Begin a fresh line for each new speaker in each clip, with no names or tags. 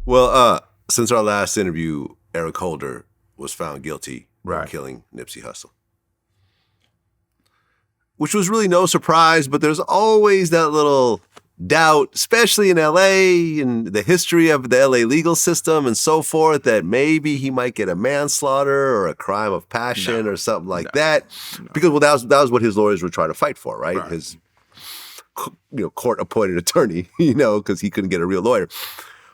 Well, since our last interview, Eric Holder was found guilty of killing Nipsey Hussle. Which was really no surprise, but there's always that little doubt, especially in LA and the history of the LA legal system and so forth, that maybe he might get a manslaughter or a crime of passion or something like that. Because that was what his lawyers were trying to fight for, right? His court-appointed attorney, because he couldn't get a real lawyer.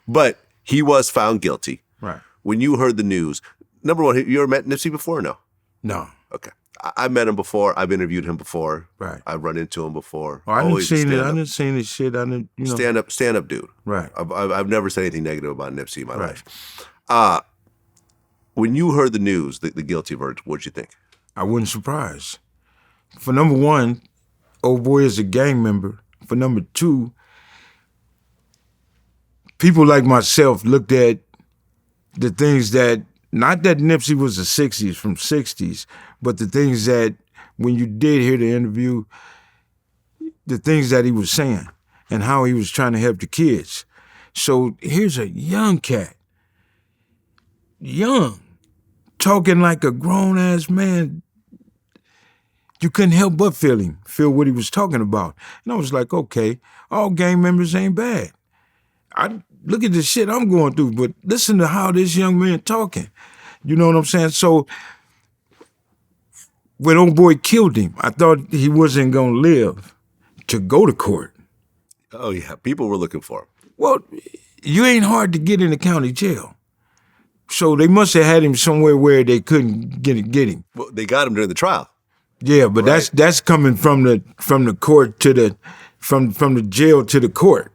But he was found guilty. Right. When you heard the news, number one, you ever met Nipsey before or no?
No.
Okay. I met him before. I've interviewed him before.
Right.
I've run into him before.
Oh, I didn't see it. I didn't see any shit. I didn't,
Stand up dude.
Right.
I've never said anything negative about Nipsey in my life. When you heard the news, the guilty verdict, what'd you think?
I wasn't surprised. For number one, old boy is a gang member. For number two, people like myself looked at the things that, not that Nipsey was the 60s, from 60s, but the things that, when you did hear the interview, the things that he was saying and how he was trying to help the kids. So here's a young cat, talking like a grown-ass man. You couldn't help but feel what he was talking about. And I was like, okay, all gang members ain't bad. Look at the shit I'm going through, but listen to how this young man talking. You know what I'm saying? So when old boy killed him, I thought he wasn't going to live to go to court.
Oh, yeah. People were looking for him.
Well, you ain't hard to get in the county jail. So they must have had him somewhere where they couldn't get him.
Well, they got him during the trial.
Yeah, but that's coming from the court to the from the jail to the court.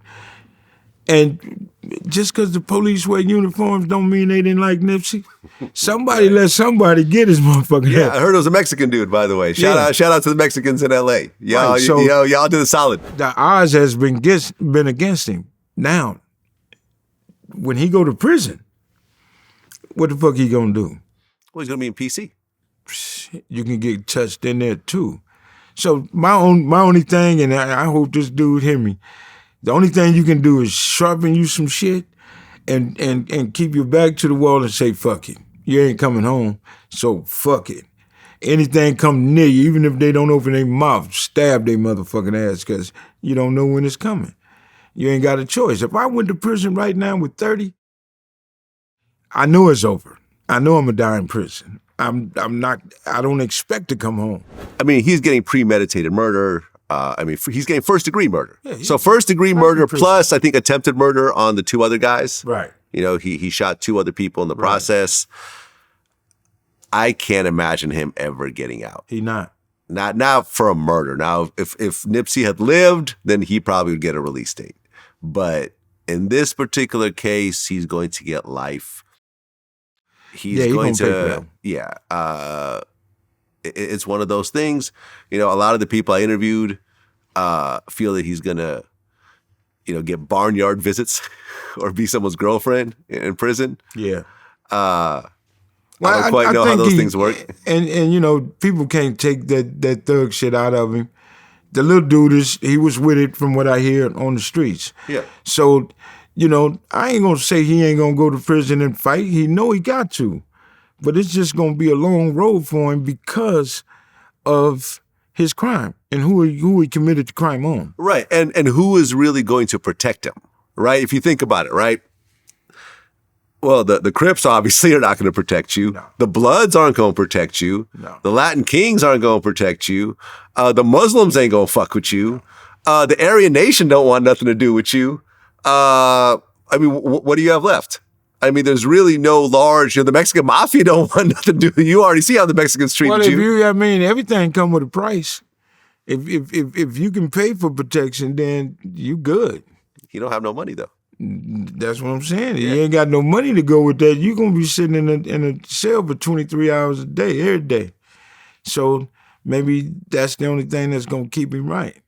And just because the police wear uniforms don't mean they didn't like Nipsey. Somebody let somebody get his motherfucking head.
I heard it was a Mexican dude, by the way. Shout out to the Mexicans in LA. Y'all, y'all did a solid.
The odds has been against him. Now, when he go to prison, what the fuck he gonna do?
Well, he's gonna be in PC.
You can get touched in there too. So my only thing, and I hope this dude hear me, the only thing you can do is sharpen you some shit and keep your back to the wall and say, fuck it. You ain't coming home, so fuck it. Anything come near you, even if they don't open their mouth, stab their motherfucking ass, because you don't know when it's coming. You ain't got a choice. If I went to prison right now with 30, I know it's over. I know I'm gonna die in prison. I don't expect to come home.
I mean, he's getting premeditated murder. He's getting first-degree murder. Yeah, so first-degree murder plus, I think, attempted murder on the two other guys.
Right.
He shot two other people in the process. I can't imagine him ever getting out.
He not.
Not for a murder. Now, if Nipsey had lived, then he probably would get a release date. But in this particular case, he's going to get life. He's going to, it's one of those things. A lot of the people I interviewed feel that he's going to, get barnyard visits or be someone's girlfriend in prison.
Yeah.
I don't quite know how those things work.
And people can't take that thug shit out of him. The little dude he was with it from what I hear on the streets.
Yeah.
So, I ain't gonna say he ain't gonna go to prison and fight. He know he got to. But it's just gonna be a long road for him because of his crime and who he committed the crime on.
Right. And who is really going to protect him, right? If you think about it, right? Well, the Crips obviously are not going to protect you.
No.
The Bloods aren't going to protect you.
No.
The Latin Kings aren't going to protect you. The Muslims ain't going to fuck with you. The Aryan Nation don't want nothing to do with you. What do you have left? There's really no large, the Mexican mafia don't want nothing to do. You already see how the Mexicans treated you.
Everything come with a price. If you can pay for protection, then you good.
You don't have no money though.
That's what I'm saying. Yeah. You ain't got no money to go with that. You're gonna be sitting in a cell for 23 hours a day, every day. So maybe that's the only thing that's gonna keep him right.